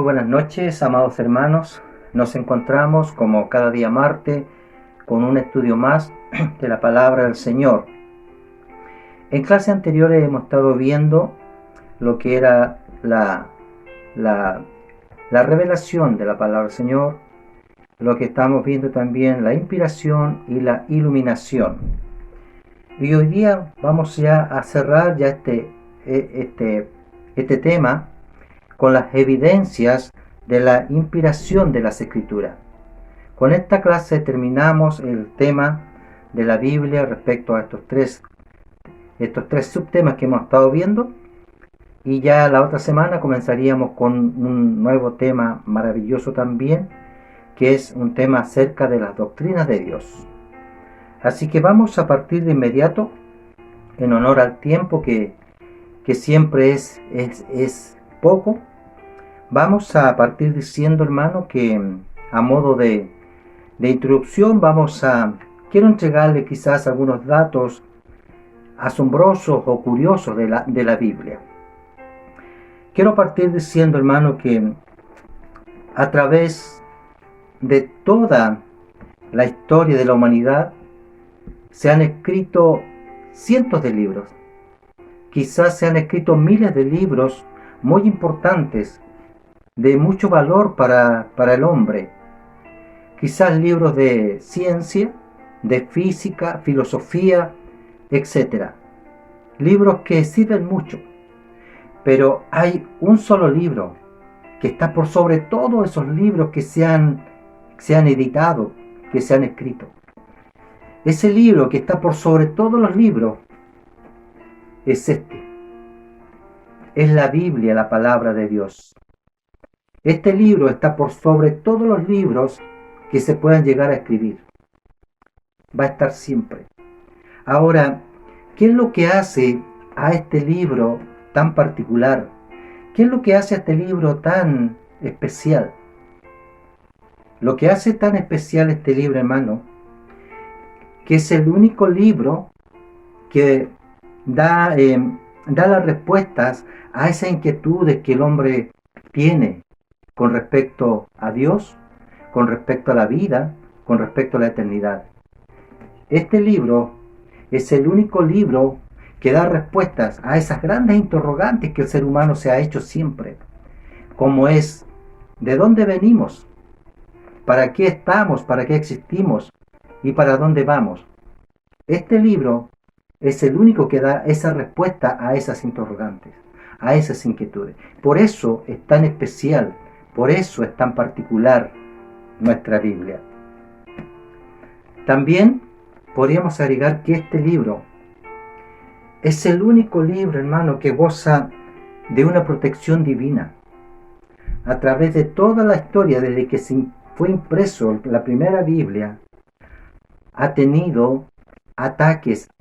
Muy buenas noches, amados hermanos. Nos encontramos como cada día martes con un estudio más de la palabra del Señor. En clases anteriores hemos estado viendo lo que era la revelación de la palabra del Señor, lo que estamos viendo también la inspiración y la iluminación. Y hoy día vamos ya a cerrar ya este tema con las evidencias de la inspiración de las Escrituras. Con esta clase terminamos el tema de la Biblia respecto a estos tres subtemas que hemos estado viendo, y ya la otra semana comenzaríamos con un nuevo tema maravilloso también, que es un tema acerca de las doctrinas de Dios. Así que vamos a partir de inmediato, en honor al tiempo que siempre es poco. Vamos a partir diciendo, hermano, que a modo de introducción quiero entregarle quizás algunos datos asombrosos o curiosos de la Biblia. Quiero partir diciendo, hermano, que a través de toda la historia de la humanidad se han escrito cientos de libros. Quizás se han escrito miles de libros muy importantes, de mucho valor para el hombre. Quizás libros de ciencia, de física, filosofía, etc. Libros que sirven mucho. Pero hay un solo libro que está por sobre todos esos libros que se han editado, que se han escrito. Ese libro que está por sobre todos los libros es este. Es la Biblia, la palabra de Dios. Este libro está por sobre todos los libros que se puedan llegar a escribir. Va a estar siempre. Ahora, ¿qué es lo que hace a este libro tan particular? ¿Qué es lo que hace a este libro tan especial? Lo que hace tan especial este libro, hermano, que es el único libro que da las respuestas a esas inquietudes que el hombre tiene con respecto a Dios, con respecto a la vida, con respecto a la eternidad. Este libro es el único libro que da respuestas a esas grandes interrogantes que el ser humano se ha hecho siempre, como es: ¿de dónde venimos? ¿Para qué estamos? ¿Para qué existimos? ¿Y para dónde vamos? Este libro es el único que da esa respuesta a esas interrogantes, a esas inquietudes. Por eso es tan especial, por eso es tan particular nuestra Biblia. También podríamos agregar que este libro es el único libro, hermano, que goza de una protección divina. A través de toda la historia, desde que se fue impreso la primera Biblia, ha tenido ataques,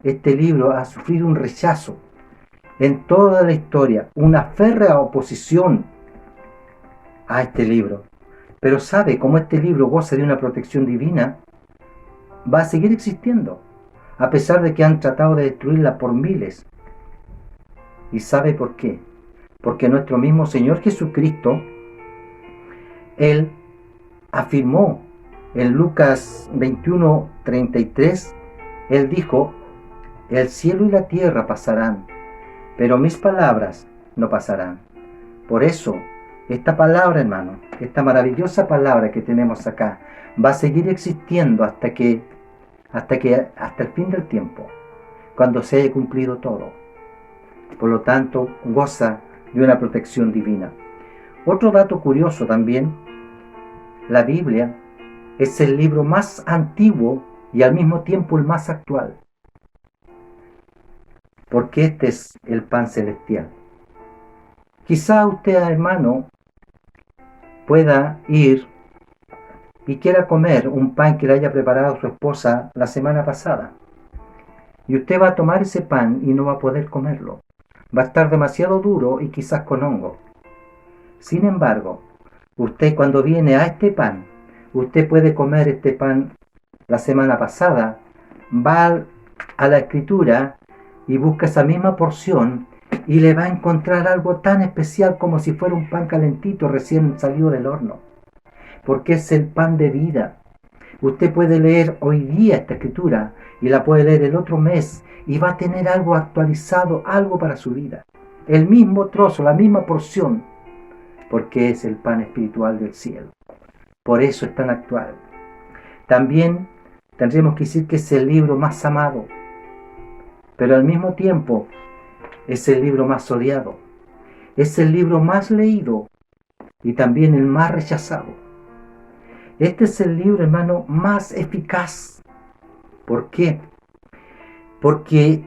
este libro ha sufrido un rechazo en toda la historia, una férrea oposición a este libro. Pero sabe, como este libro goza de una protección divina, va a seguir existiendo, a pesar de que han tratado de destruirla por miles. ¿Y sabe por qué? Porque nuestro mismo Señor Jesucristo, Él afirmó en Lucas 21:33, Él dijo: el cielo y la tierra pasarán, pero mis palabras no pasarán. Por eso, esta palabra, hermano, esta maravillosa palabra que tenemos acá, va a seguir existiendo hasta el fin del tiempo, cuando se haya cumplido todo. Por lo tanto, goza de una protección divina. Otro dato curioso también: la Biblia es el libro más antiguo y al mismo tiempo el más actual, porque este es el pan celestial. Quizá usted, hermano, pueda ir y quiera comer un pan que le haya preparado su esposa la semana pasada, y usted va a tomar ese pan y no va a poder comerlo. Va a estar demasiado duro y quizás con hongo. Sin embargo, usted, cuando viene a este pan, usted puede comer este pan la semana pasada, va a la Escritura y busca esa misma porción y le va a encontrar algo tan especial como si fuera un pan calentito recién salido del horno, porque es el pan de vida. Usted puede leer hoy día esta escritura y la puede leer el otro mes y va a tener algo actualizado, algo para su vida. El mismo trozo, la misma porción, porque es el pan espiritual del cielo. Por eso es tan actual. También tendríamos que decir que es el libro más amado, pero al mismo tiempo es el libro más odiado. Es el libro más leído y también el más rechazado. Este es el libro, hermano, más eficaz. ¿Por qué? Porque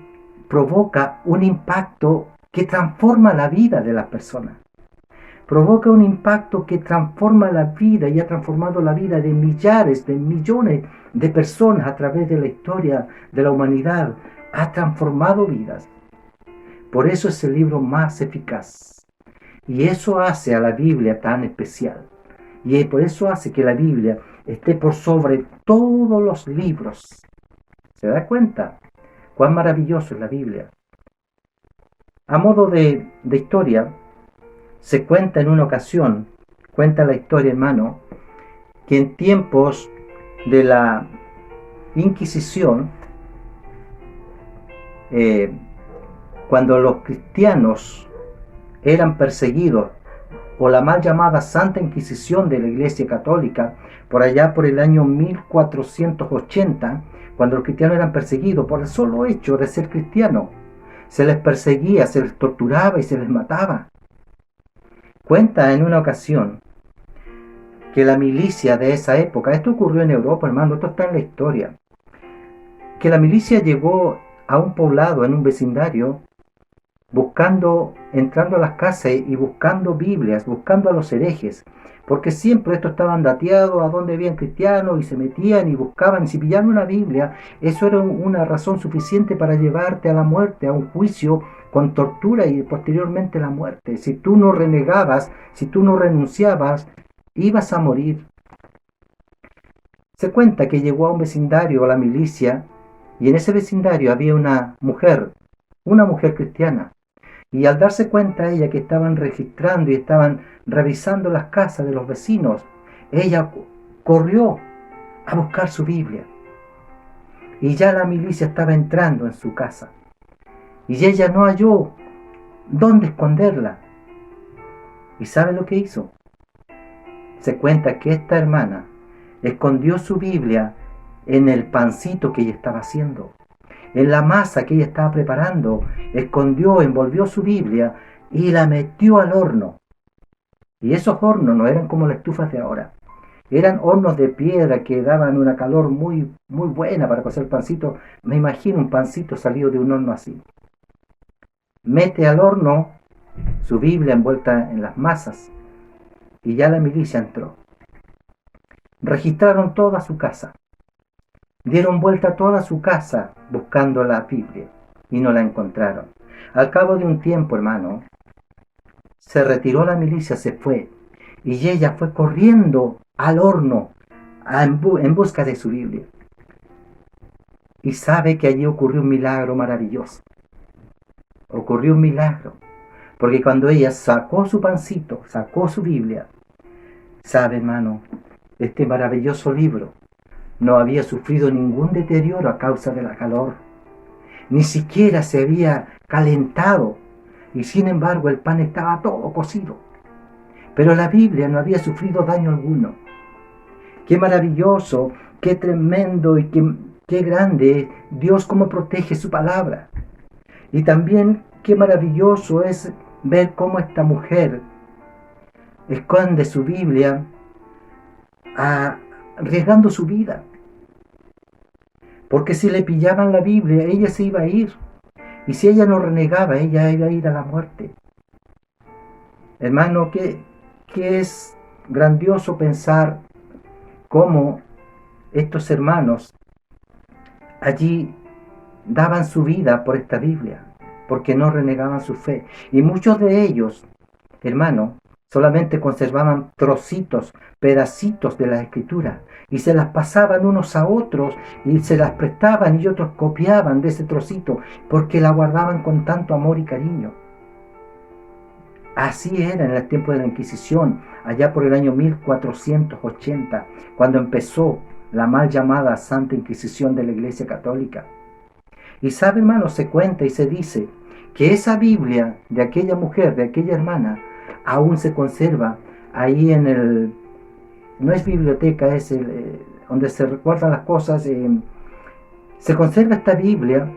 provoca un impacto que transforma la vida de las personas. Provoca un impacto que transforma la vida y ha transformado la vida de millares, de millones de personas a través de la historia de la humanidad. Ha transformado vidas. Por eso es el libro más eficaz. Y eso hace a la Biblia tan especial. Y por eso hace que la Biblia esté por sobre todos los libros. ¿Se da cuenta? Cuán maravilloso es la Biblia. A modo de historia, se cuenta en una ocasión, cuenta la historia, hermano, que en tiempos de la Inquisición, cuando los cristianos eran perseguidos, o la mal llamada Santa Inquisición de la Iglesia Católica, por allá por el año 1480, cuando los cristianos eran perseguidos por el solo hecho de ser cristianos, se les perseguía, se les torturaba y se les mataba. Cuenta en una ocasión que la milicia de esa época, esto ocurrió en Europa, hermano, esto está en la historia, que la milicia llegó a un poblado, en un vecindario, entrando a las casas y buscando Biblias, buscando a los herejes, porque siempre estos estaban dateados a donde habían cristianos y se metían y buscaban, y si pillaban una Biblia, eso era una razón suficiente para llevarte a la muerte, a un juicio con tortura y posteriormente la muerte. Si tú no renegabas, si tú no renunciabas, ibas a morir. Se cuenta que llegó a un vecindario la milicia y en ese vecindario había una mujer cristiana. Y al darse cuenta ella que estaban registrando y estaban revisando las casas de los vecinos, ella corrió a buscar su Biblia. Y ya la milicia estaba entrando en su casa. Y ella no halló dónde esconderla. ¿Y sabe lo que hizo? Se cuenta que esta hermana escondió su Biblia en el pancito que ella estaba haciendo. En la masa que ella estaba preparando, envolvió su Biblia y la metió al horno. Y esos hornos no eran como las estufas de ahora. Eran hornos de piedra que daban una calor muy, muy buena para cocer el pancito. Me imagino un pancito salido de un horno así. Mete al horno su Biblia envuelta en las masas y ya la milicia entró. Registraron toda su casa. Dieron vuelta a toda su casa buscando la Biblia y no la encontraron. Al cabo de un tiempo, hermano, se retiró la milicia, se fue y ella fue corriendo al horno en busca de su Biblia. Y sabe que allí ocurrió un milagro maravilloso. Ocurrió un milagro, porque cuando ella sacó su pancito, sacó su Biblia, sabe, hermano, este maravilloso libro no había sufrido ningún deterioro a causa de la calor, ni siquiera se había calentado, y sin embargo el pan estaba todo cocido. Pero la Biblia no había sufrido daño alguno. Qué maravilloso, qué tremendo y qué grande Dios cómo protege su palabra. Y también qué maravilloso es ver cómo esta mujer esconde su Biblia arriesgando su vida. Porque si le pillaban la Biblia, ella se iba a ir. Y si ella no renegaba, ella iba a ir a la muerte. Hermano, que es grandioso pensar cómo estos hermanos allí daban su vida por esta Biblia, porque no renegaban su fe. Y muchos de ellos, hermano, solamente conservaban trocitos, pedacitos de la Escritura, y se las pasaban unos a otros, y se las prestaban, y otros copiaban de ese trocito, porque la guardaban con tanto amor y cariño. Así era en el tiempo de la Inquisición, allá por el año 1480, cuando empezó la mal llamada Santa Inquisición de la Iglesia Católica. Y sabe, hermano, se cuenta y se dice que esa Biblia de aquella mujer, de aquella hermana, aún se conserva ahí en el... No es biblioteca, es donde se recuerdan las cosas. Se conserva esta Biblia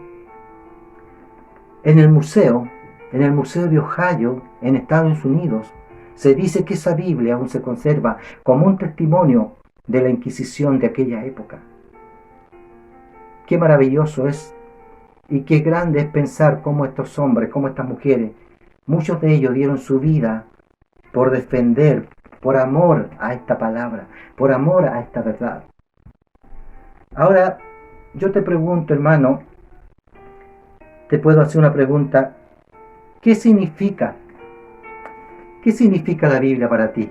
en el museo de Ohio, en Estados Unidos. Se dice que esa Biblia aún se conserva como un testimonio de la Inquisición de aquella época. Qué maravilloso es y qué grande es pensar cómo estos hombres, cómo estas mujeres, muchos de ellos dieron su vida por defender, por amor a esta palabra, por amor a esta verdad. Ahora, yo te pregunto, hermano, te puedo hacer una pregunta. ¿Qué significa? ¿Qué significa la Biblia para ti?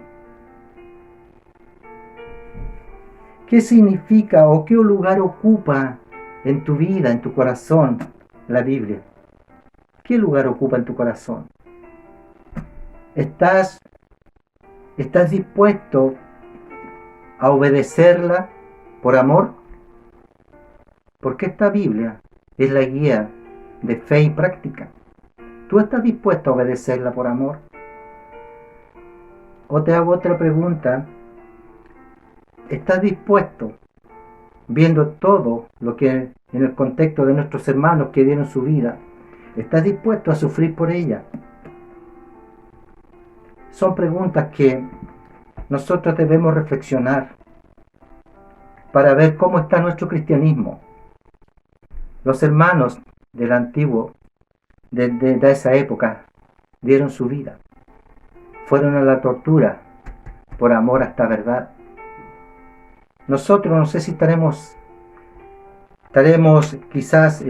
¿Qué significa o qué lugar ocupa en tu vida, en tu corazón, la Biblia? ¿Qué lugar ocupa en tu corazón? ¿Estás dispuesto a obedecerla por amor? Porque esta Biblia es la guía de fe y práctica. ¿Tú estás dispuesto a obedecerla por amor? O te hago otra pregunta. ¿Estás dispuesto, viendo todo lo que en el contexto de nuestros hermanos que dieron su vida, estás dispuesto a sufrir por ella? Son preguntas que nosotros debemos reflexionar para ver cómo está nuestro cristianismo. Los hermanos del antiguo, de esa época, dieron su vida. Fueron a la tortura por amor a esta verdad. Nosotros no sé si estaremos quizás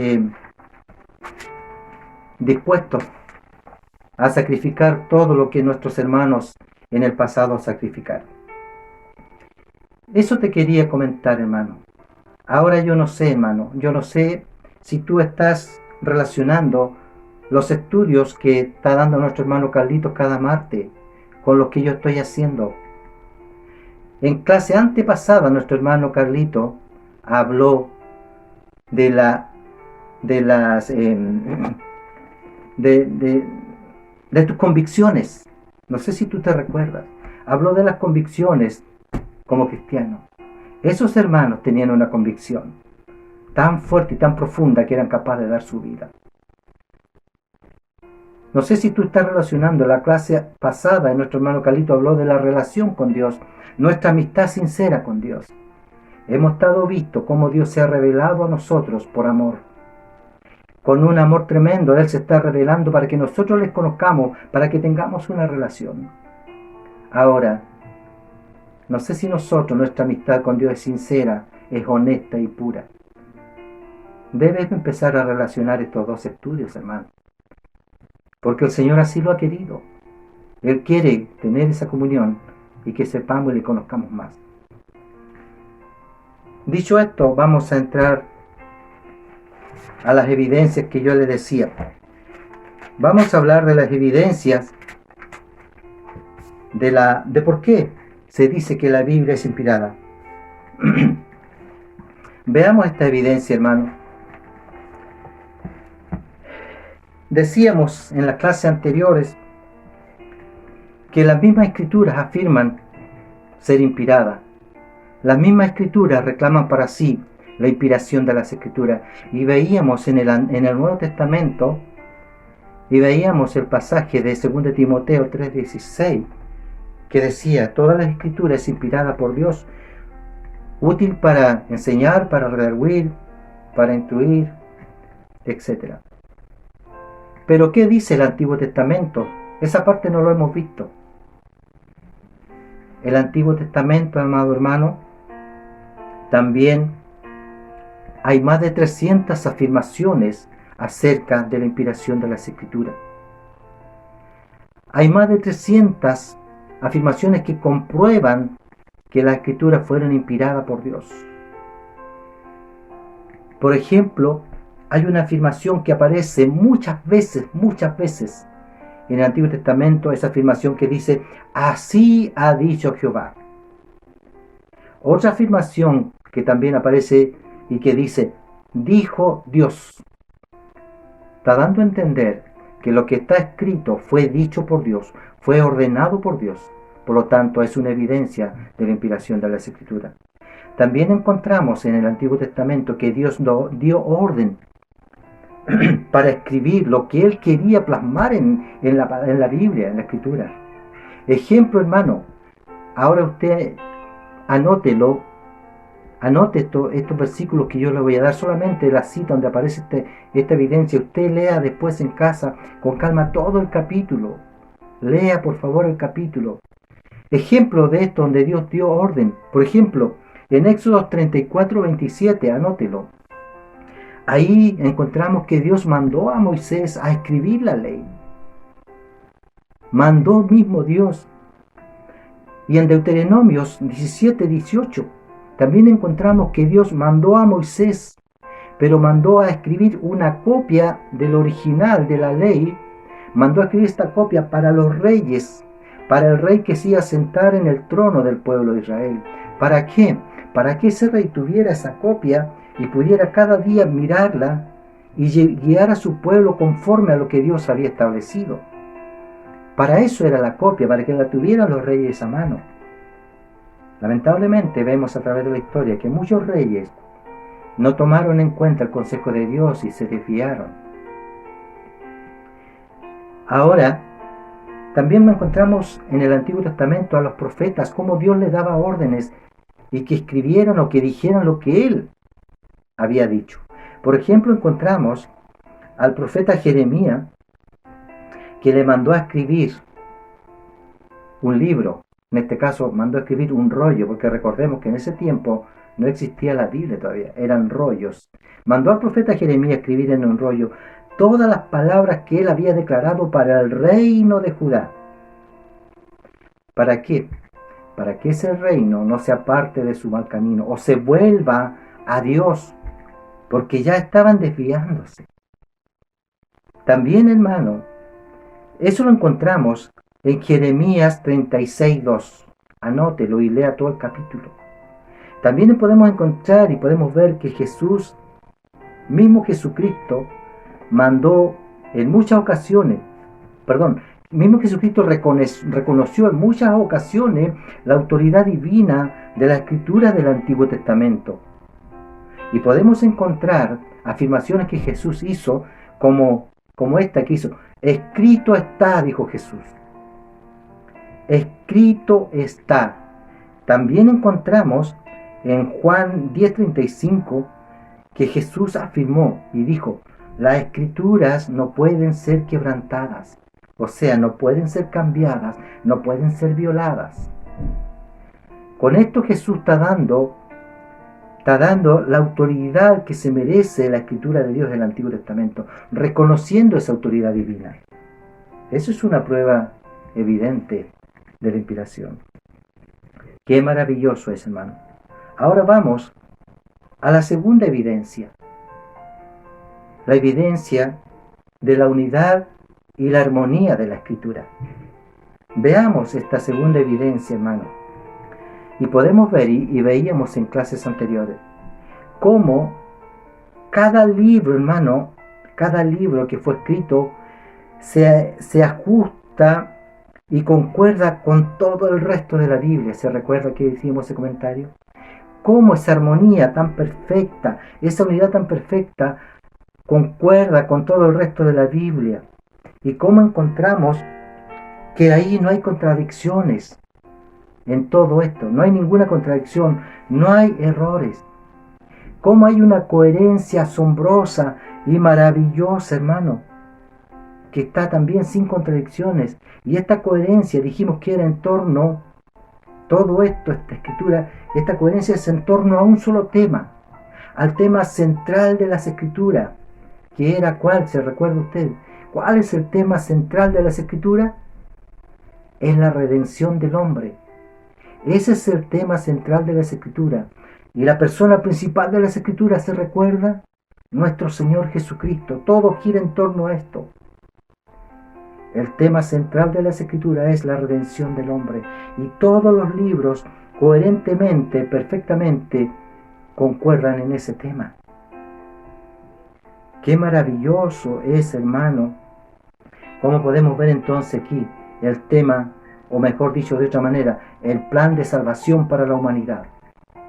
dispuestos a sacrificar todo lo que nuestros hermanos en el pasado sacrificaron. Eso te quería comentar, hermano. Ahora yo no sé, hermano, yo no sé si tú estás relacionando los estudios que está dando nuestro hermano Carlitos cada martes con lo que yo estoy haciendo. En clase antepasada nuestro hermano Carlito habló de tus convicciones. No sé si tú te recuerdas. Habló de las convicciones como cristiano. Esos hermanos tenían una convicción tan fuerte y tan profunda que eran capaces de dar su vida. No sé si tú estás relacionando. La clase pasada, nuestro hermano Carlito habló de la relación con Dios, nuestra amistad sincera con Dios. Hemos estado visto cómo Dios se ha revelado a nosotros por amor. Con un amor tremendo, Él se está revelando para que nosotros les conozcamos, para que tengamos una relación. Ahora, no sé si nuestra amistad con Dios es sincera, es honesta y pura. Debes empezar a relacionar estos dos estudios, hermano. Porque el Señor así lo ha querido. Él quiere tener esa comunión y que sepamos y le conozcamos más. Dicho esto, vamos a entrar a las evidencias que yo le decía. Vamos a hablar de las evidencias de por qué se dice que la Biblia es inspirada. Veamos esta evidencia, hermano. Decíamos en las clases anteriores que las mismas escrituras afirman ser inspiradas. Las mismas escrituras reclaman para sí la inspiración de las escrituras. Y veíamos en el Nuevo Testamento, y veíamos el pasaje de 2 Timoteo 3:16, que decía: toda la escritura es inspirada por Dios, útil para enseñar, para redarguir, para instruir, etc. Pero ¿qué dice el Antiguo Testamento? Esa parte no lo hemos visto. El Antiguo Testamento, amado hermano, también hay más de 300 afirmaciones acerca de la inspiración de las Escrituras. Hay más de 300 afirmaciones que comprueban que las Escrituras fueron inspiradas por Dios. Por ejemplo, hay una afirmación que aparece muchas veces en el Antiguo Testamento esa afirmación que dice, así ha dicho Jehová. Otra afirmación que también aparece y que dice, dijo Dios. Está dando a entender que lo que está escrito fue dicho por Dios, fue ordenado por Dios. Por lo tanto, es una evidencia de la inspiración de las Escrituras. También encontramos en el Antiguo Testamento que Dios dio orden para escribir lo que Él quería plasmar en la Biblia, en la Escritura. Ejemplo, hermano, ahora usted anótelo, anote estos versículos que yo le voy a dar, solamente la cita donde aparece esta evidencia. Usted lea después en casa con calma todo el capítulo. Lea por favor el capítulo. Ejemplo de esto donde Dios dio orden. Por ejemplo, en Éxodo 34:27, anótelo. Ahí encontramos que Dios mandó a Moisés a escribir la ley. Mandó mismo Dios. Y en Deuteronomios 17:18 también encontramos que Dios mandó a Moisés, pero mandó a escribir una copia del original de la ley. Mandó a escribir esta copia para los reyes, para el rey que se iba a sentar en el trono del pueblo de Israel. ¿Para qué? Para que ese rey tuviera esa copia y pudiera cada día mirarla y guiar a su pueblo conforme a lo que Dios había establecido. Para eso era la copia, para que la tuvieran los reyes a mano. Lamentablemente vemos a través de la historia que muchos reyes no tomaron en cuenta el consejo de Dios y se desviaron. Ahora, también encontramos en el Antiguo Testamento a los profetas, cómo Dios les daba órdenes y que escribieran o que dijeran lo que Él había dicho. Por ejemplo, encontramos al profeta Jeremías, que le mandó a escribir un libro. En este caso, mandó a escribir un rollo, porque recordemos que en ese tiempo no existía la Biblia todavía, eran rollos. Mandó al profeta Jeremías a escribir en un rollo todas las palabras que él había declarado para el reino de Judá. ¿Para qué? Para que ese reino no se aparte de su mal camino o se vuelva a Dios, porque ya estaban desviándose. También, hermano, eso lo encontramos en Jeremías 36:2. Anótelo y lea todo el capítulo. También podemos encontrar y podemos ver que mismo Jesucristo, mandó en muchas ocasiones, mismo Jesucristo reconoció en muchas ocasiones la autoridad divina de la Escritura del Antiguo Testamento. Y podemos encontrar afirmaciones que Jesús hizo como esta que hizo. Escrito está, dijo Jesús. Escrito está. También encontramos en Juan 10:35 que Jesús afirmó y dijo, las escrituras no pueden ser quebrantadas, o sea, no pueden ser cambiadas, no pueden ser violadas. Con esto Jesús está dando la autoridad que se merece la escritura de Dios del Antiguo Testamento, reconociendo esa autoridad divina. Eso es una prueba evidente de la inspiración. Qué maravilloso es, hermano. Ahora vamos a la segunda evidencia. La evidencia de la unidad y la armonía de la Escritura. Veamos esta segunda evidencia, hermano. Y podemos ver, y veíamos en clases anteriores, cómo cada libro, hermano, cada libro que fue escrito se ajusta y concuerda con todo el resto de la Biblia. ¿Se recuerda que hicimos ese comentario? Cómo esa armonía tan perfecta, esa unidad tan perfecta, concuerda con todo el resto de la Biblia. Y cómo encontramos que ahí no hay contradicciones en todo esto. No hay ninguna contradicción, no hay errores. Cómo hay una coherencia asombrosa y maravillosa, hermano, que está también sin contradicciones. Y esta coherencia, dijimos que era en torno, todo esto, esta escritura, esta coherencia es en torno a un solo tema, al tema central de las escrituras, que era ¿cuál? ¿Se recuerda usted? ¿Cuál es el tema central de las escrituras? Es la redención del hombre. Ese es el tema central de las escrituras. Y la persona principal de las escrituras, ¿se recuerda? Nuestro Señor Jesucristo. Todo gira en torno a esto. El tema central de las Escrituras es la redención del hombre. Y todos los libros coherentemente, perfectamente, concuerdan en ese tema. Qué maravilloso es, hermano, como podemos ver entonces aquí el tema, o mejor dicho de otra manera, el plan de salvación para la humanidad,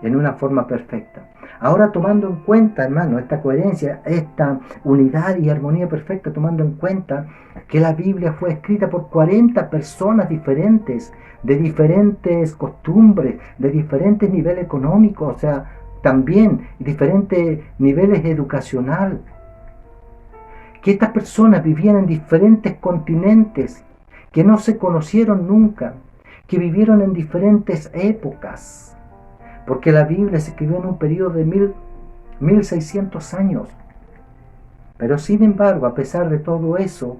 en una forma perfecta. Ahora, tomando en cuenta, hermano, esta coherencia, esta unidad y armonía perfecta, tomando en cuenta que la Biblia fue escrita por 40 personas diferentes, de diferentes costumbres, de diferentes niveles económicos, o sea, también diferentes niveles educacional, que estas personas vivían en diferentes continentes, que no se conocieron nunca, que vivieron en diferentes épocas, porque la Biblia se escribió en un periodo de 1600 años. Pero sin embargo, a pesar de todo eso,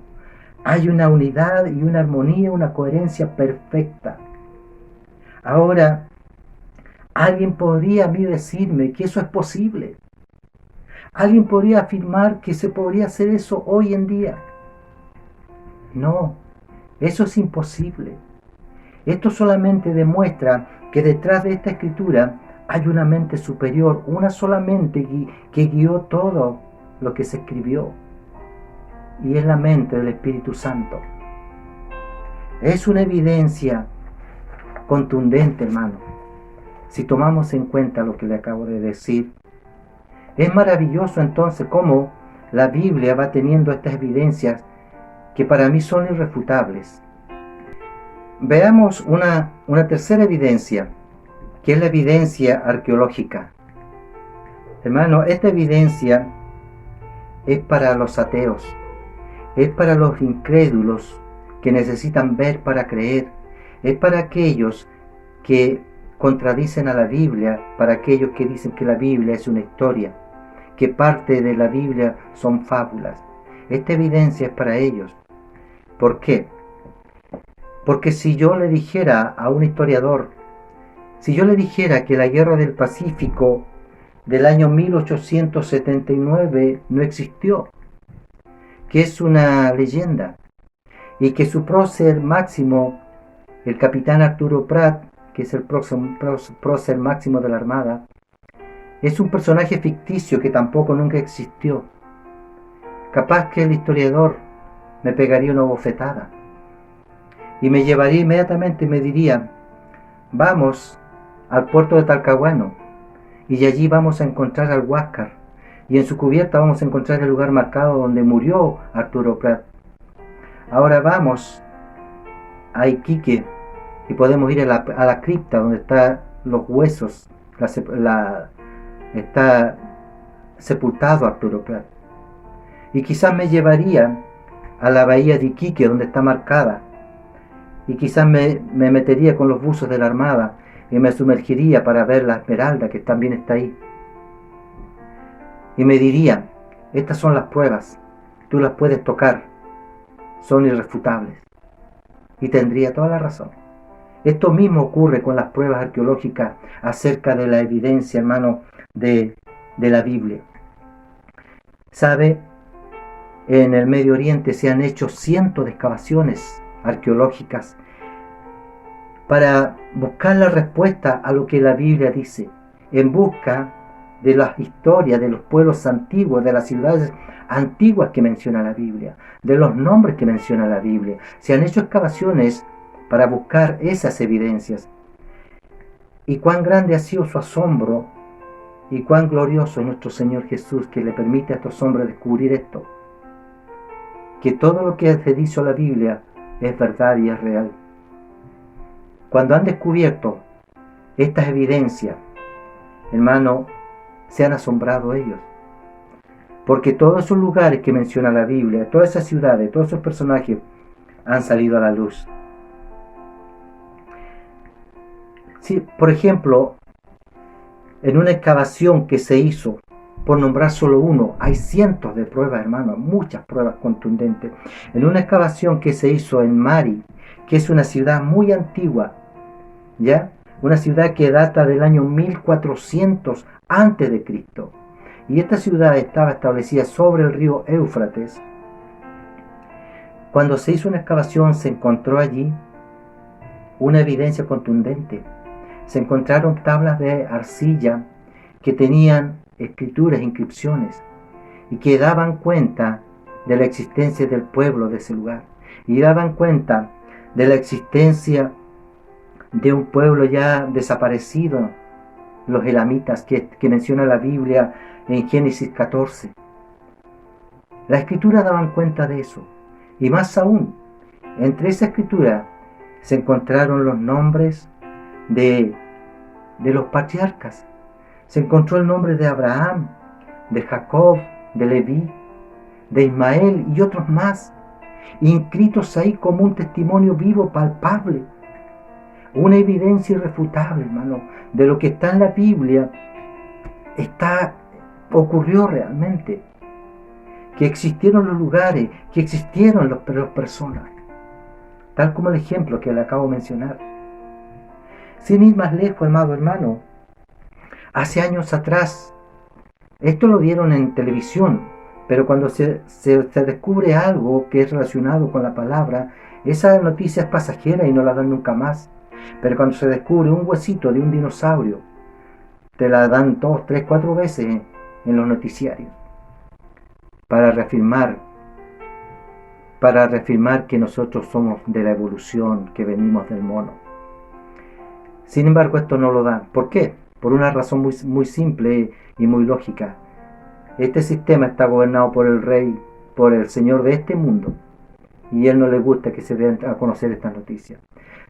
hay una unidad y una armonía, una coherencia perfecta. Ahora, alguien podría a mí decirme que eso es posible. Alguien podría afirmar que se podría hacer eso hoy en día. No, eso es imposible. Esto solamente demuestra que detrás de esta escritura hay una mente superior, una sola mente que guió todo lo que se escribió. Y es la mente del Espíritu Santo. Es una evidencia contundente, hermano. Si tomamos en cuenta lo que le acabo de decir, es maravilloso entonces cómo la Biblia va teniendo estas evidencias que para mí son irrefutables. Veamos una tercera evidencia, que es la evidencia arqueológica. Hermano, esta evidencia es para los ateos, es para los incrédulos que necesitan ver para creer, es para aquellos que contradicen a la Biblia, para aquellos que dicen que la Biblia es una historia, que parte de la Biblia son fábulas. Esta evidencia es para ellos. ¿Por qué? Porque si yo le dijera a un historiador, si yo le dijera que la guerra del Pacífico del año 1879 no existió, que es una leyenda, y que su prócer máximo, el capitán Arturo Prat, que es el prócer máximo de la Armada, es un personaje ficticio que tampoco nunca existió, capaz que el historiador me pegaría una bofetada y me llevaría inmediatamente y me diría: vamos al puerto de Talcahuano y allí vamos a encontrar al Huáscar, y en su cubierta vamos a encontrar el lugar marcado donde murió Arturo Prat. Ahora vamos a Iquique y podemos ir a la cripta donde están los huesos, está sepultado Arturo Prat. Y quizás me llevaría a la bahía de Iquique donde está marcada, y quizás me metería con los buzos de la Armada y me sumergiría para ver la esmeralda que también está ahí. Y me diría: estas son las pruebas, tú las puedes tocar, son irrefutables. Y tendría toda la razón. Esto mismo ocurre con las pruebas arqueológicas acerca de la evidencia, hermano, de la Biblia. ¿Sabe? En el Medio Oriente se han hecho cientos de excavaciones arqueológicas para buscar la respuesta a lo que la Biblia dice, en busca de las historias de los pueblos antiguos, de las ciudades antiguas que menciona la Biblia, de los nombres que menciona la Biblia. Se han hecho excavaciones para buscar esas evidencias. Y cuán grande ha sido su asombro y cuán glorioso es nuestro Señor Jesús, que le permite a estos hombres descubrir esto, que todo lo que se dice en la Biblia es verdad y es real. Cuando han descubierto estas evidencias, hermano, se han asombrado ellos, porque todos esos lugares que menciona la Biblia, todas esas ciudades, todos esos personajes han salido a la luz. Sí, por ejemplo, en una excavación que se hizo, por nombrar solo uno, hay cientos de pruebas, hermano, muchas pruebas contundentes. En una excavación que se hizo en Mari, que es una ciudad muy antigua, ¿ya? Una ciudad que data del año 1400 antes de Cristo. Y esta ciudad estaba establecida sobre el río Éufrates. Cuando se hizo una excavación se encontró allí una evidencia contundente. Se encontraron tablas de arcilla que tenían escrituras, inscripciones, y que daban cuenta de la existencia del pueblo de ese lugar, y daban cuenta de la existencia de un pueblo ya desaparecido, los elamitas, que menciona la Biblia en Génesis 14. La escritura daban cuenta de eso, y más aún, entre esa escritura se encontraron los nombres de los patriarcas. Se encontró el nombre de Abraham, de Jacob, de Leví, de Ismael y otros más, inscritos ahí como un testimonio vivo, palpable, una evidencia irrefutable, hermano, de lo que está en la Biblia. Ocurrió realmente, que existieron los lugares, que existieron las personas, tal como el ejemplo que le acabo de mencionar. Sin ir más lejos, amado hermano, hace años atrás, esto lo dieron en televisión, pero cuando se descubre algo que es relacionado con la palabra, esa noticia es pasajera y no la dan nunca más. Pero cuando se descubre un huesito de un dinosaurio, te la dan 2, 3, 4 veces en los noticiarios para reafirmar que nosotros somos de la evolución, que venimos del mono. Sin embargo, esto no lo dan. ¿Por qué? Por una razón muy, muy simple y muy lógica. Este sistema está gobernado por el rey, por el señor de este mundo, y él no le gusta que se den a conocer estas noticias.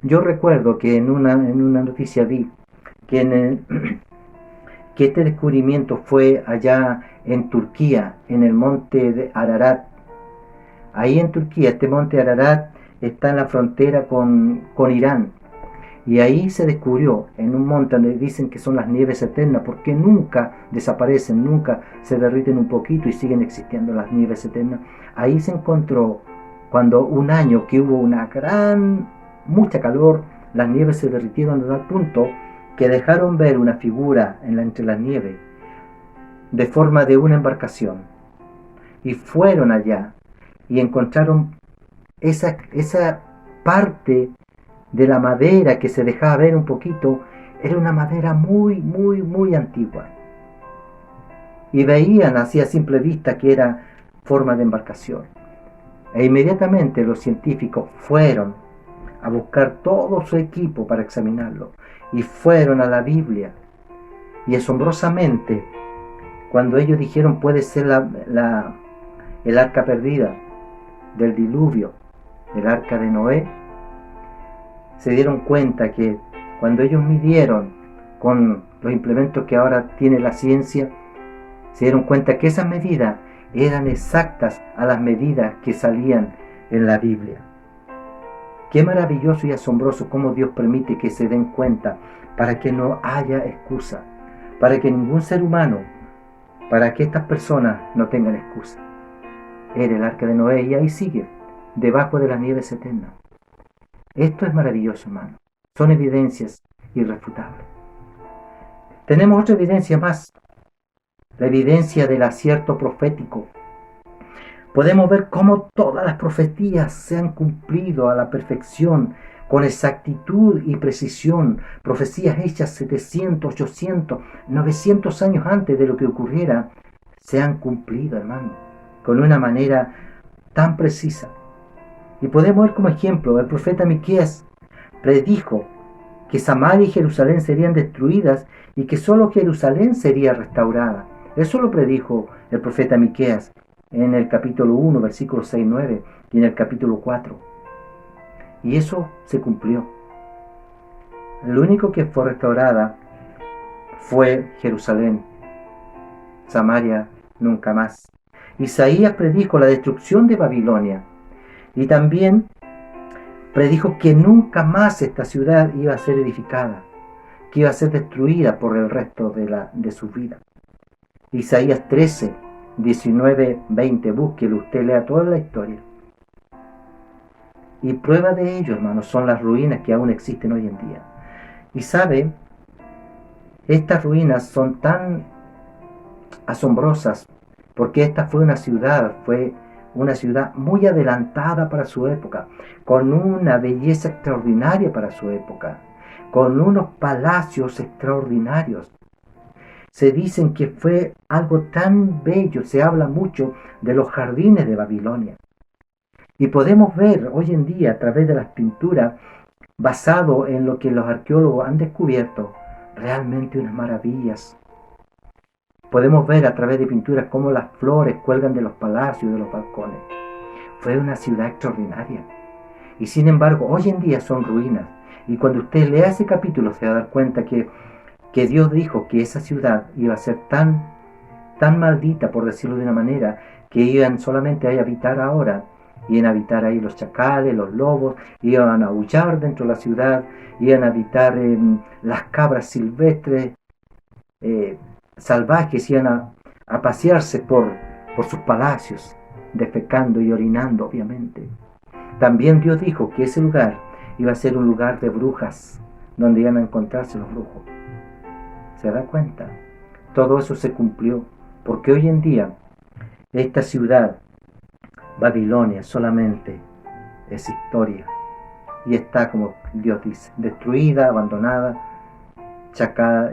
Yo recuerdo que en una noticia vi que que este descubrimiento fue allá en Turquía, en el monte de Ararat. Ahí en Turquía, este monte Ararat está en la frontera con Irán. Y ahí se descubrió, en un monte donde dicen que son las nieves eternas, porque nunca desaparecen, nunca se derriten un poquito y siguen existiendo las nieves eternas. Ahí se encontró, cuando un año que hubo mucha calor, las nieves se derritieron a tal punto que dejaron ver una figura entre las nieves, de forma de una embarcación. Y fueron allá y encontraron esa parte de la madera que se dejaba ver un poquito. Era una madera muy, muy, muy antigua. Y veían así a simple vista que era forma de embarcación. E inmediatamente los científicos fueron a buscar todo su equipo para examinarlo. Y fueron a la Biblia. Y asombrosamente, cuando ellos dijeron puede ser el arca perdida del diluvio, el arca de Noé, se dieron cuenta que cuando ellos midieron con los implementos que ahora tiene la ciencia, se dieron cuenta que esas medidas eran exactas a las medidas que salían en la Biblia. Qué maravilloso y asombroso cómo Dios permite que se den cuenta, para que no haya excusa, para que ningún ser humano, para que estas personas no tengan excusa. Era el arca de Noé y ahí sigue, debajo de las nieves eternas. Esto es maravilloso, hermano. Son evidencias irrefutables. Tenemos otra evidencia más, la evidencia del acierto profético. Podemos ver cómo todas las profecías se han cumplido a la perfección, con exactitud y precisión. Profecías hechas 700, 800, 900 años antes de lo que ocurriera, se han cumplido, hermano, con una manera tan precisa. Y podemos ver como ejemplo, el profeta Miqueas predijo que Samaria y Jerusalén serían destruidas y que solo Jerusalén sería restaurada. Eso lo predijo el profeta Miqueas en el capítulo 1, versículos 6, 9 y en el capítulo 4. Y eso se cumplió. Lo único que fue restaurada fue Jerusalén. Samaria nunca más. Isaías predijo la destrucción de Babilonia y también predijo que nunca más esta ciudad iba a ser edificada, que iba a ser destruida por el resto de su vida. Isaías 13, 19, 20, búsquelo, usted lea toda la historia. Y prueba de ello, hermanos, son las ruinas que aún existen hoy en día. Y sabe, estas ruinas son tan asombrosas porque esta fue una ciudad, fue una ciudad muy adelantada para su época, con una belleza extraordinaria para su época, con unos palacios extraordinarios. Se dicen que fue algo tan bello, se habla mucho de los jardines de Babilonia. Y podemos ver hoy en día a través de las pinturas, basado en lo que los arqueólogos han descubierto, realmente unas maravillas. Podemos ver a través de pinturas cómo las flores cuelgan de los palacios y de los balcones. Fue una ciudad extraordinaria. Y sin embargo, hoy en día son ruinas. Y cuando usted lea ese capítulo se va a dar cuenta que Dios dijo que esa ciudad iba a ser tan maldita, por decirlo de una manera, que iban solamente a habitar ahora. Iban a habitar ahí los chacales, los lobos, iban a aullar dentro de la ciudad, iban a habitar las cabras silvestres, salvajes, iban a pasearse por sus palacios, defecando y orinando, obviamente. También Dios dijo que ese lugar iba a ser un lugar de brujas, donde iban a encontrarse los brujos. ¿Se da cuenta? Todo eso se cumplió, porque hoy en día esta ciudad, Babilonia, solamente es historia y está, como Dios dice, destruida, abandonada,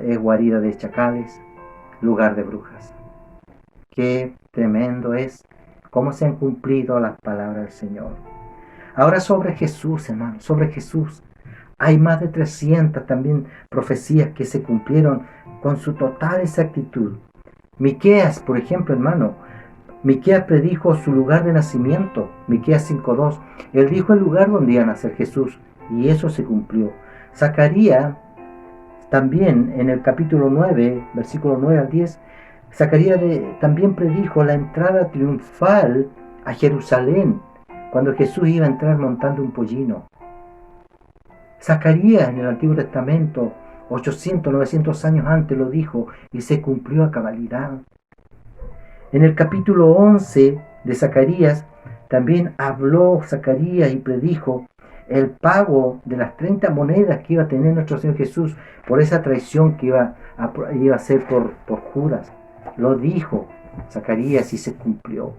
es guarida de chacales, lugar de brujas. Qué tremendo es cómo se han cumplido las palabras del Señor. Ahora sobre Jesús, hermano, sobre Jesús. Hay más de 300 también profecías que se cumplieron con su total exactitud. Miqueas, por ejemplo, hermano, Miqueas predijo su lugar de nacimiento, Miqueas 5:2. Él dijo el lugar donde iba a nacer Jesús, y eso se cumplió. Zacarías, también en el capítulo 9, versículo 9 al 10, Zacarías también predijo la entrada triunfal a Jerusalén, cuando Jesús iba a entrar montando un pollino. Zacarías en el Antiguo Testamento, 800, 900 años antes lo dijo, y se cumplió a cabalidad. En el capítulo 11 de Zacarías, también habló Zacarías y predijo el pago de las 30 monedas que iba a tener nuestro Señor Jesús por esa traición que iba a hacer por Judas. Lo dijo Zacarías y se cumplió.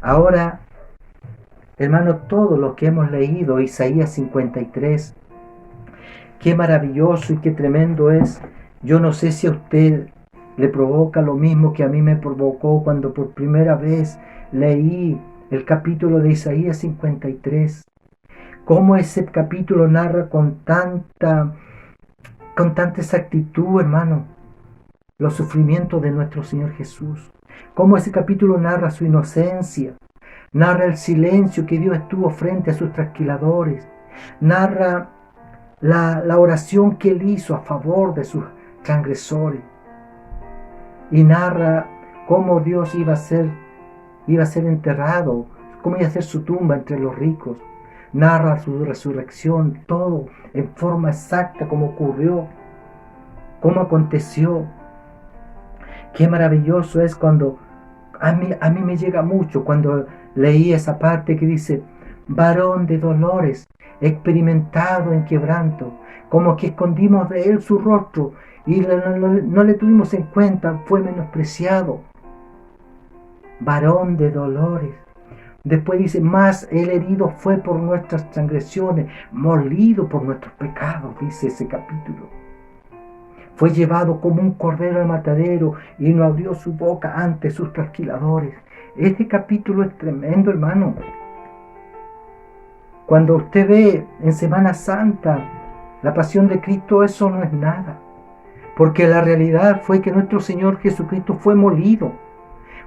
Ahora, hermano, todo lo que hemos leído, Isaías 53, qué maravilloso y qué tremendo es. Yo no sé si a usted le provoca lo mismo que a mí me provocó cuando por primera vez leí el capítulo de Isaías 53. Cómo ese capítulo narra con tanta exactitud, hermano, los sufrimientos de nuestro Señor Jesús. Cómo ese capítulo narra su inocencia, narra el silencio que Dios estuvo frente a sus trasquiladores, narra la oración que Él hizo a favor de sus transgresores, y narra cómo Dios iba a ser enterrado, cómo iba a ser su tumba entre los ricos. Narra su resurrección, todo en forma exacta, como ocurrió, cómo aconteció. Qué maravilloso es cuando a mí me llega mucho cuando leí esa parte que dice: varón de dolores, experimentado en quebranto, como que escondimos de él su rostro y no le tuvimos en cuenta, fue menospreciado. Varón de dolores. Después dice: más el herido fue por nuestras transgresiones, molido por nuestros pecados, dice ese capítulo. Fue llevado como un cordero al matadero y no abrió su boca ante sus trasquiladores. Este capítulo es tremendo, hermano. Cuando usted ve en Semana Santa la pasión de Cristo, eso no es nada. Porque la realidad fue que nuestro Señor Jesucristo fue molido.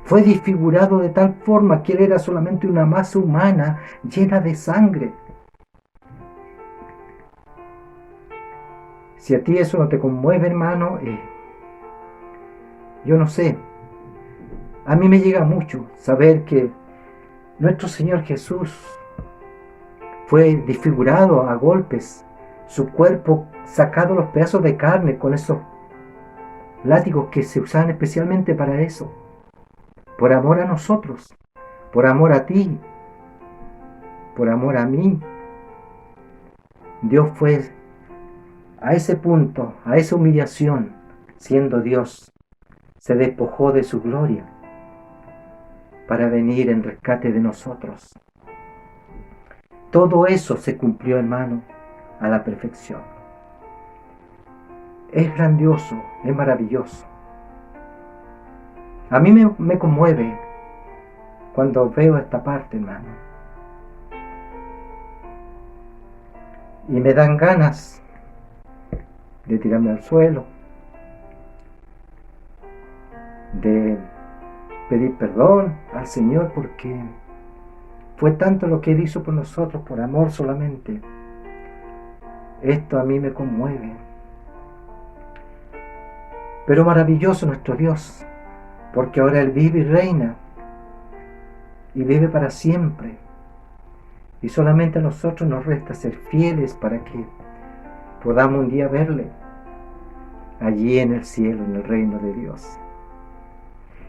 Fue desfigurado de tal forma que Él era solamente una masa humana llena de sangre. Si a ti eso no te conmueve, hermano, yo no sé. A mí me llega mucho saber que nuestro Señor Jesús fue desfigurado a golpes, su cuerpo sacado los pedazos de carne con esos látigos que se usaban especialmente para eso, por amor a nosotros, por amor a ti, por amor a mí. Dios fue a ese punto, a esa humillación, siendo Dios, se despojó de su gloria. para venir en rescate de nosotros. Todo eso se cumplió, hermano, a la perfección. Es grandioso, es maravilloso. A mí me conmueve cuando veo esta parte, hermano. Y me dan ganas de tirarme al suelo, de pedir perdón al Señor, porque fue tanto lo que Él hizo por nosotros, por amor solamente. Esto a mí me conmueve. Pero maravilloso nuestro Dios, porque ahora Él vive y reina, y vive para siempre. Y solamente a nosotros nos resta ser fieles para que podamos un día verle allí en el cielo, en el reino de Dios.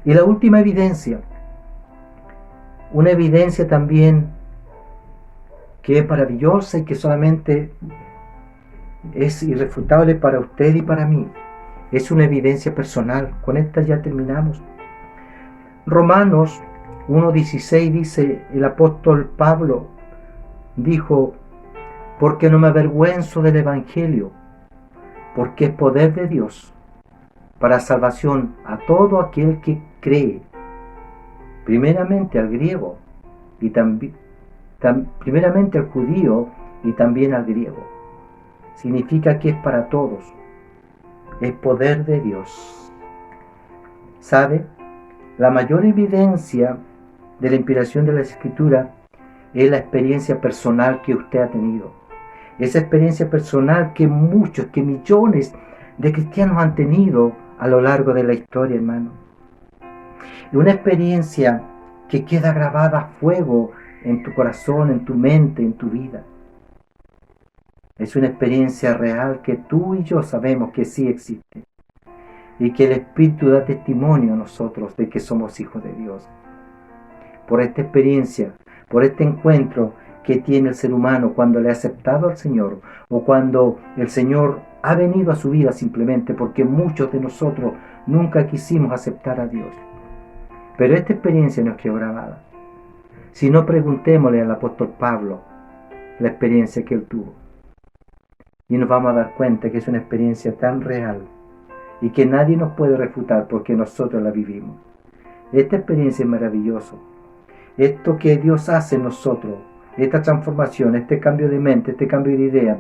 Y la última evidencia, una evidencia también que es maravillosa y que solamente es irrefutable para usted y para mí, es una evidencia personal. Con esta ya terminamos. Romanos 1:16 dice el apóstol Pablo, dijo, porque no me avergüenzo del Evangelio, porque es poder de Dios para salvación a todo aquel que cree, primeramente al griego y primeramente al judío y también al griego. Significa que es para todos, es poder de Dios. ¿Sabe? La mayor evidencia de la inspiración de la Escritura es la experiencia personal que usted ha tenido. Esa experiencia personal que muchos, que millones de cristianos han tenido a lo largo de la historia, hermano. Y una experiencia que queda grabada a fuego en tu corazón, en tu mente, en tu vida. Es una experiencia real que tú y yo sabemos que sí existe. Y que el Espíritu da testimonio a nosotros de que somos hijos de Dios. Por esta experiencia, por este encuentro que tiene el ser humano cuando le ha aceptado al Señor, o cuando el Señor ha venido a su vida simplemente porque muchos de nosotros nunca quisimos aceptar a Dios. Pero esta experiencia nos quedó grabada. Si no, preguntémosle al apóstol Pablo la experiencia que él tuvo. Y nos vamos a dar cuenta que es una experiencia tan real y que nadie nos puede refutar porque nosotros la vivimos. Esta experiencia es maravillosa. Esto que Dios hace en nosotros, esta transformación, este cambio de mente, este cambio de idea,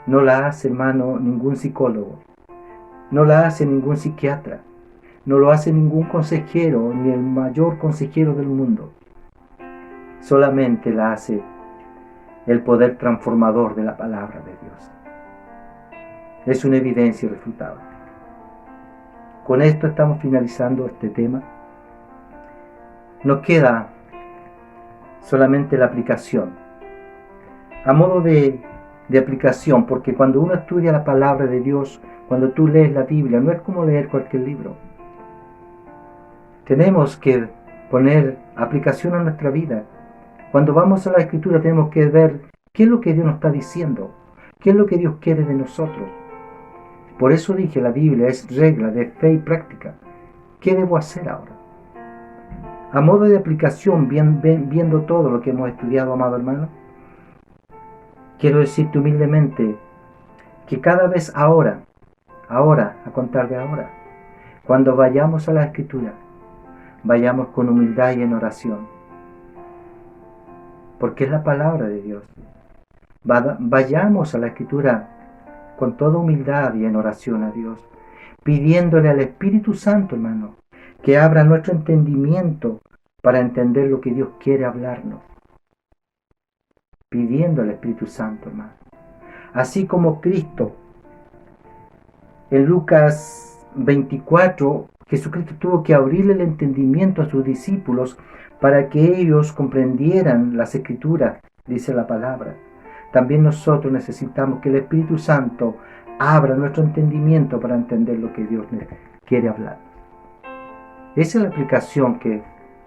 no la hace, hermano, ningún psicólogo, no la hace ningún psiquiatra, no lo hace ningún consejero, ni el mayor consejero del mundo. Solamente la hace el poder transformador de la palabra de Dios. Es una evidencia irrefutable. Con esto estamos finalizando este tema. Nos queda solamente la aplicación. A modo de aplicación, porque cuando uno estudia la palabra de Dios, cuando tú lees la Biblia, no es como leer cualquier libro. Tenemos que poner aplicación a nuestra vida. Cuando vamos a la Escritura tenemos que ver qué es lo que Dios nos está diciendo, qué es lo que Dios quiere de nosotros. Por eso dije, la Biblia es regla de fe y práctica. ¿Qué debo hacer ahora? A modo de aplicación, viendo todo lo que hemos estudiado, amado hermano, quiero decirte humildemente que cada vez ahora, a contar de ahora, cuando vayamos a la Escritura, vayamos con humildad y en oración, porque es la palabra de Dios. Vayamos a la Escritura con toda humildad y en oración a Dios, pidiéndole al Espíritu Santo, hermano, que abra nuestro entendimiento para entender lo que Dios quiere hablarnos. Pidiendo al Espíritu Santo, hermano. Así como Cristo, en Lucas 24, Jesucristo tuvo que abrirle el entendimiento a sus discípulos para que ellos comprendieran las Escrituras, dice la palabra. También nosotros necesitamos que el Espíritu Santo abra nuestro entendimiento para entender lo que Dios quiere hablar. Esa es la aplicación que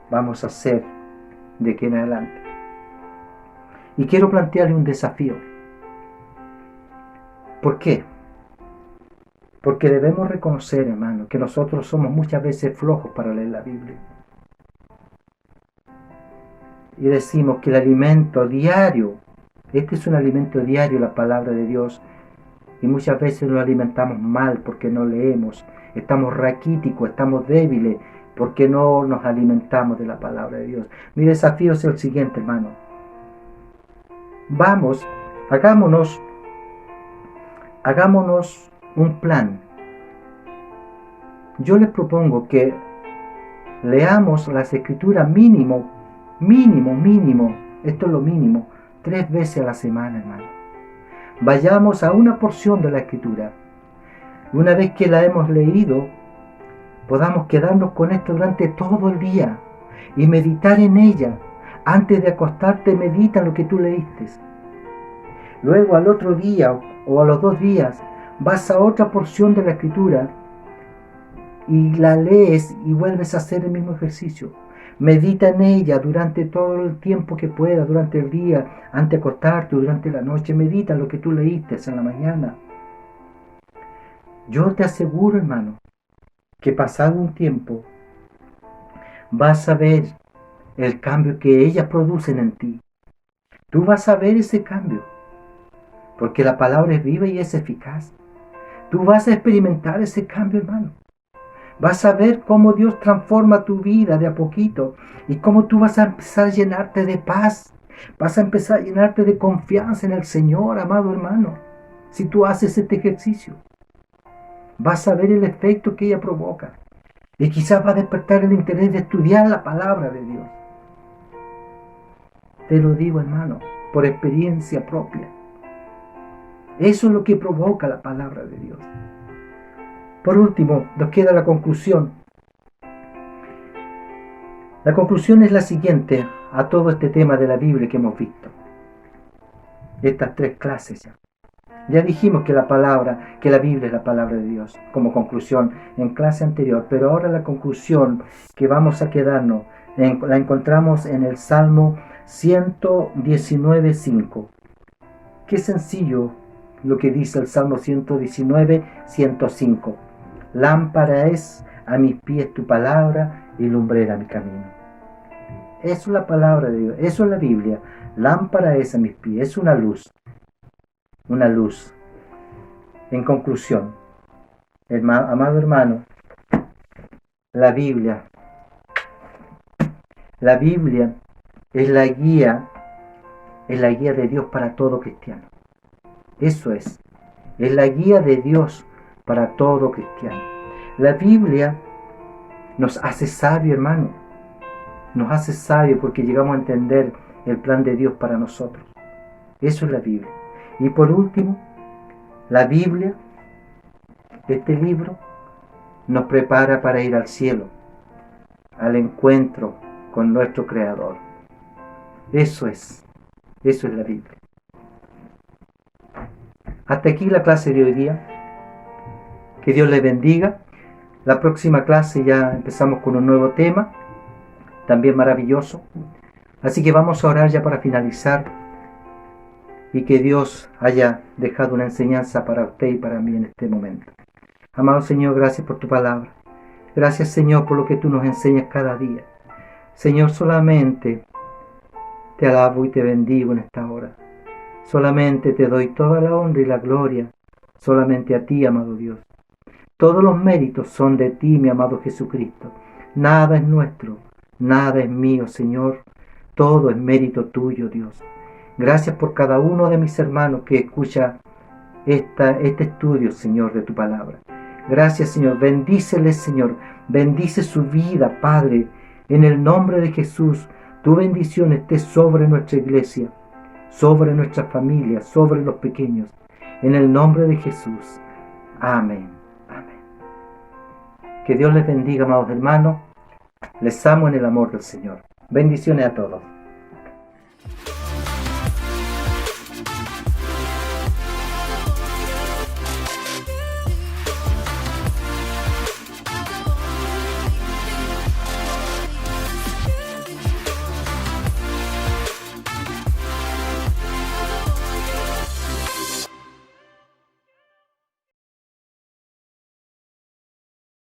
vamos a hacer de aquí en adelante. Y quiero plantearle un desafío. ¿Por qué? Porque debemos reconocer, hermano, que nosotros somos muchas veces flojos para leer la Biblia. y decimos que el alimento diario, este es un alimento diario, la palabra de Dios, y muchas veces nos alimentamos mal porque no leemos, estamos raquíticos, estamos débiles porque no nos alimentamos de la palabra de Dios. Mi desafío es el siguiente, hermano. Vamos, hagámonos un plan. Yo les propongo que leamos las escrituras mínimo, esto es lo mínimo, 3 veces a la semana, hermano. Vayamos a una porción de la escritura. Una vez que la hemos leído, podamos quedarnos con esto durante todo el día y meditar en ella. Antes de acostarte, medita lo que tú leíste. Luego al otro día o a los 2 días vas a otra porción de la escritura y la lees y vuelves a hacer el mismo ejercicio. Medita en ella durante todo el tiempo que puedas, durante el día, antes de acostarte, durante la noche. Medita lo que tú leíste en la mañana. Yo te aseguro, hermano, que pasado un tiempo vas a ver el cambio que ellas producen en ti. Tú vas a ver ese cambio, porque la palabra es viva y es eficaz. Tú vas a experimentar ese cambio, hermano. Vas a ver cómo Dios transforma tu vida de a poquito y cómo tú vas a empezar a llenarte de paz. Vas a empezar a llenarte de confianza en el Señor, amado hermano. Si tú haces este ejercicio, vas a ver el efecto que ella provoca. Y quizás va a despertar el interés de estudiar la palabra de Dios. Te lo digo, hermano, por experiencia propia. Eso es lo que provoca la palabra de Dios. Por último, nos queda la conclusión. La conclusión es la siguiente a todo este tema de la Biblia que hemos visto. Estas 3 clases ya. Ya dijimos que la Biblia es la palabra de Dios, como conclusión en clase anterior, pero ahora la conclusión que vamos a quedarnos, la encontramos en el Salmo 119:5. Qué sencillo lo que dice el Salmo 119:105. Lámpara es a mis pies tu palabra y lumbrera mi camino. Eso es la palabra de Dios, eso es la Biblia. Lámpara es a mis pies, es una luz. Una luz. En conclusión, amado hermano, la Biblia es la guía de Dios para todo cristiano. Eso es la guía de Dios para todo cristiano. La Biblia nos hace sabio, hermano. Nos hace sabio porque llegamos a entender el plan de Dios para nosotros. Eso es la Biblia. Y por último, la Biblia, este libro, nos prepara para ir al cielo, al encuentro con nuestro Creador. Eso es la Biblia. Hasta aquí la clase de hoy día. Que Dios les bendiga. La próxima clase ya empezamos con un nuevo tema, también maravilloso. Así que vamos a orar ya para finalizar y que Dios haya dejado una enseñanza para usted y para mí en este momento. Amado Señor, gracias por tu palabra. Gracias, Señor, por lo que tú nos enseñas cada día. Señor, solamente te alabo y te bendigo en esta hora. Solamente te doy toda la honra y la gloria. Solamente a ti, amado Dios. Todos los méritos son de ti, mi amado Jesucristo. Nada es nuestro, nada es mío, Señor. Todo es mérito tuyo, Dios. Gracias por cada uno de mis hermanos que escucha este estudio, Señor, de tu palabra. Gracias, Señor. Bendíceles, Señor. Bendice su vida, Padre. En el nombre de Jesús, tu bendición esté sobre nuestra iglesia, sobre nuestra familia, sobre los pequeños. En el nombre de Jesús. Amén. Amén. Que Dios les bendiga, amados hermanos. Les amo en el amor del Señor. Bendiciones a todos.